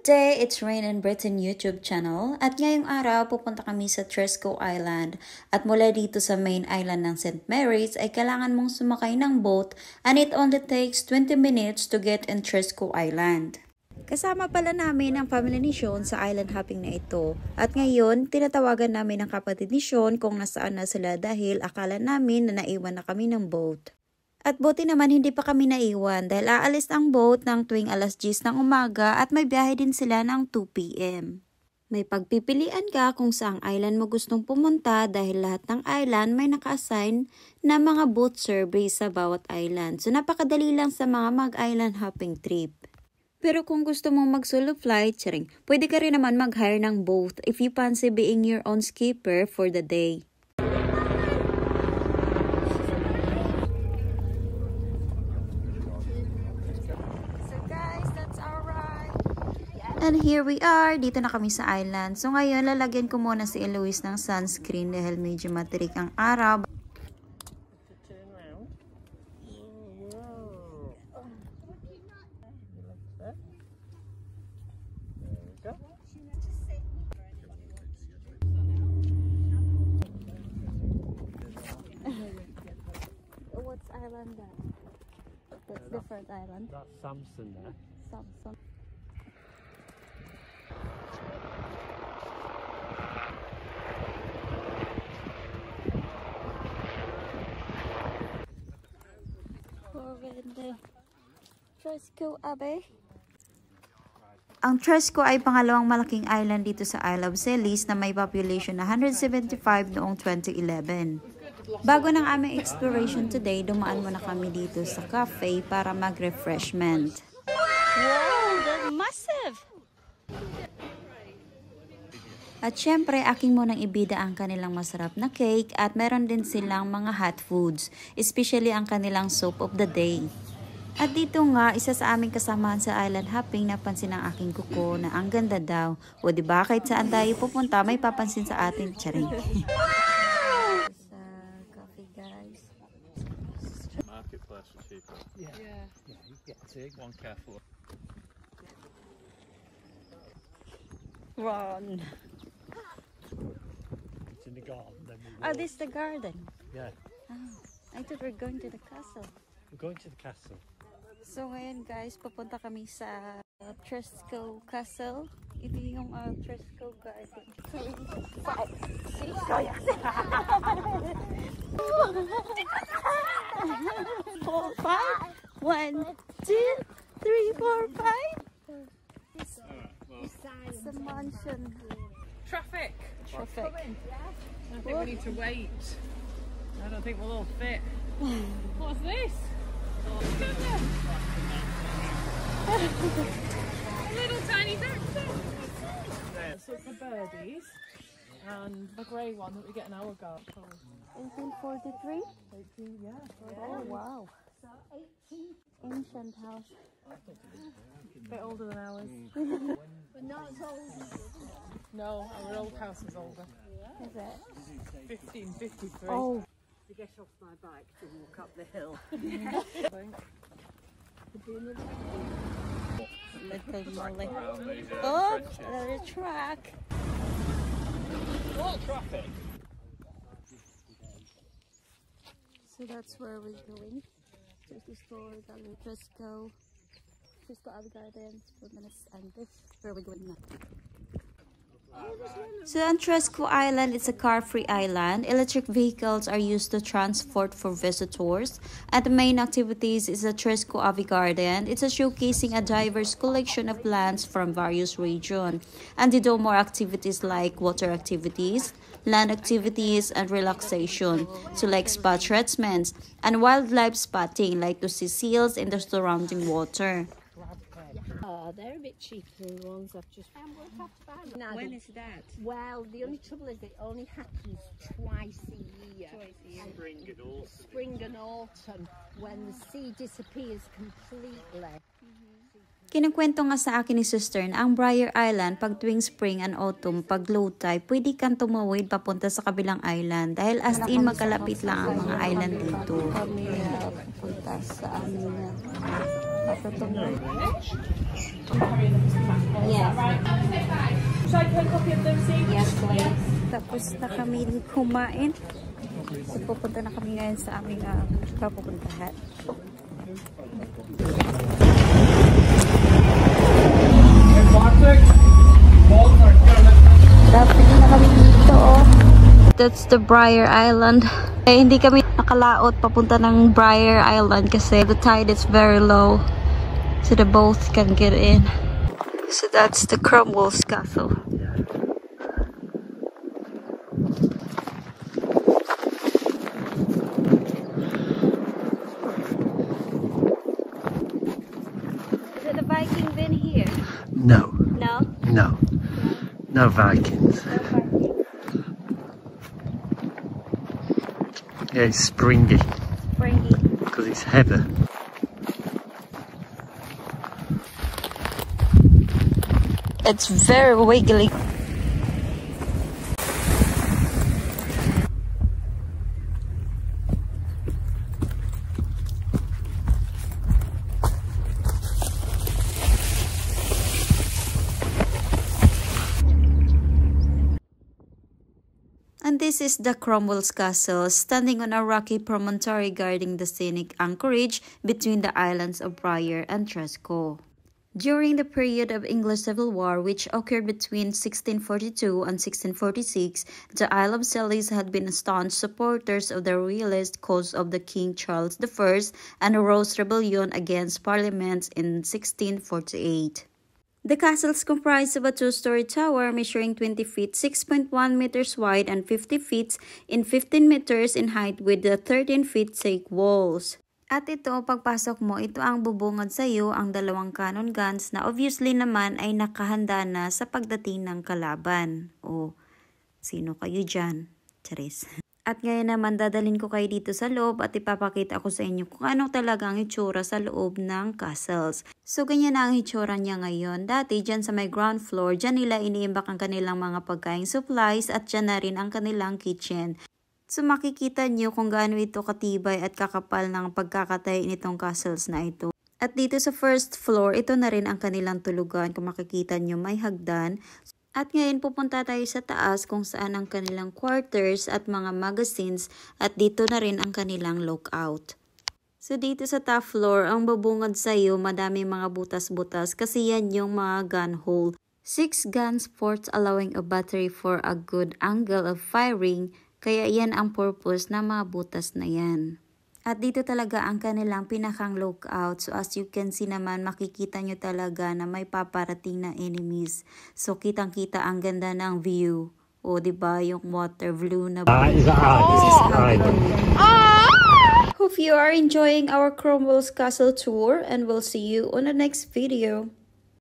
day, it's Rain and Britain YouTube channel at ngayong araw pupunta kami sa Tresco Island at mula dito sa main island ng St. Mary's ay kailangan mong sumakay ng boat and it only takes 20 minutes to get in Tresco Island. Kasama pala namin ang family ni Sean sa island hopping na ito at ngayon tinatawagan namin ang kapatid ni Sean kung nasaan na sila dahil akala namin na naiwan na kami ng boat. At buti naman hindi pa kami naiwan dahil aalis ang boat ng tuwing alas 10 ng umaga at may biyahe din sila ng 2 p.m. May pagpipilian ka kung saang island mo gustong pumunta dahil lahat ng island may naka-assign na mga boat service sa bawat island. So napakadali lang sa mga mag-island hopping trip. Pero kung gusto mong mag-solo flight, pwede ka rin naman mag-hire ng boat if you fancy being your own skipper for the day. And here we are, dito na kami sa island. So ngayon, lalagyan ko muna si Eloise ng sunscreen dahil medyo matirik ang araw. What's island that? That's different island. That's Samson there. Samson. Tresco Abbey. Ang Tresco ay pangalawang malaking island dito sa Isle of Celis na may population na 175 noong 2011. Bago ng aming exploration today, dumaan muna kami dito sa cafe para mag-refreshment. Wow, they're massive! At syempre, aking munang ibida ang kanilang masarap na cake at meron din silang mga hot foods, especially ang kanilang soup of the day. At dito nga, isa sa aming kasamahan sa island hopping, napansin ng aking kuko na ang ganda daw. O diba, kahit saan tayo pupunta, may papansin sa atin. Charing. Sa coffee, guys. Marketplace was cheaper. Yeah. Take one careful. Run. It's in the garden. Then we Oh, this is the garden. Yeah. Oh, I thought we're going to the castle. We're going to the castle. So ngayon guys, papunta kami sa Tresco Castle. Ito yung Tresco Garden. 3, 5, 6, 4, 5. 1, 2, 3, 4, 5. It's a mansion. Traffic. I think we need to wait. I don't think we'll all fit. What's this? Oh, goodness. A little tiny taxi. So it's the birdies and the grey one that we get an hour ago. 1843? 18, yeah. Oh wow. Ancient house. A bit older than ours. But not as old. No, our old house is older. Is it? 1553. Oh. To get off my bike to walk up the hill. Little Molly. Oh, another track. What traffic? So that's where we're going. Just the store, Tresco Abbey Gardens, and this where we're going now. So on Tresco Island, it's a car-free island. Electric vehicles are used to transport for visitors. And the main activities is the Tresco Abbey Garden. It's a showcasing a diverse collection of plants from various regions. And they do more activities like water activities, land activities, and relaxation. So like spa treatments and wildlife spotting, like to see seals in the surrounding water. They're a bit cheaper than the ones I've just... When is that? Well, the only trouble is it only happens twice a year. Spring and autumn. Spring and autumn, when the sea disappears completely. Kinukwento nga sa akin ni sister na ang Briar Island pag tuwing spring and autumn, pag low tide, pwede kang tumawid papunta sa kabilang island dahil as in magkalapit lang ang mga island dito. Kami punta sa amin na patutungan. Yes. Yes, please. Tapos na kami kumain. So, pupunta na kami ngayon sa aming papupuntahan. Dapat na kami dito, oh. That's the Briar Island. Eh, hindi kami nakalaot papunta ng Briar Island kasi the tide is very low. So the boat can get in. So that's the Cromwell's Castle. Is it the Viking been here? No, No? no. No Vikings. Yeah, it's springy Springy. because it's heather. It's very wiggly. And this is the Cromwell's Castle, standing on a rocky promontory guarding the scenic anchorage between the islands of Briar and Tresco. During the period of English Civil War, which occurred between 1642 and 1646, the Isle of Scilly had been staunch supporters of the royalist cause of the King Charles I and arose rebellion against Parliament in 1648. The castle is comprised of a two-story tower measuring 20 feet, 6.1 meters wide, and 50 feet in 15 meters in height with the 13 feet thick walls. At ito, pagpasok mo, ito ang bubungad sa iyo ang dalawang cannon guns na obviously naman ay nakahanda na sa pagdating ng kalaban. O, sino kayo dyan? Charis. At ngayon naman, dadalhin ko kayo dito sa loob at ipapakita ko sa inyo kung ano talaga ang itsura sa loob ng castles. So, ganyan na ang itsura niya ngayon. Dati, dyan sa may ground floor, dyan nila iniimbak ang kanilang mga pagkain supplies at dyan na rin ang kanilang kitchen. So, makikita nyo kung gaano ito katibay at kakapal ng pagkakatay nitong castles na ito. At dito sa first floor, ito na rin ang kanilang tulugan. Kung makikita nyo, may hagdan. At ngayon pupunta tayo sa taas kung saan ang kanilang quarters at mga magazines at dito na rin ang kanilang lookout. So dito sa top floor, ang babungad sa iyo, madami mga butas-butas kasi yan yung mga gun hole. 6 gun ports allowing a battery for a good angle of firing, kaya yan ang purpose ng mga butas na yan. At dito talaga ang kanilang pinakang lookout. So as you can see naman, makikita nyo talaga na may paparating na enemies. So kitang-kita ang ganda ng view. O diba yung water blue na Is that island? Hope you are enjoying our Cromwell's Castle tour and we'll see you on the next video.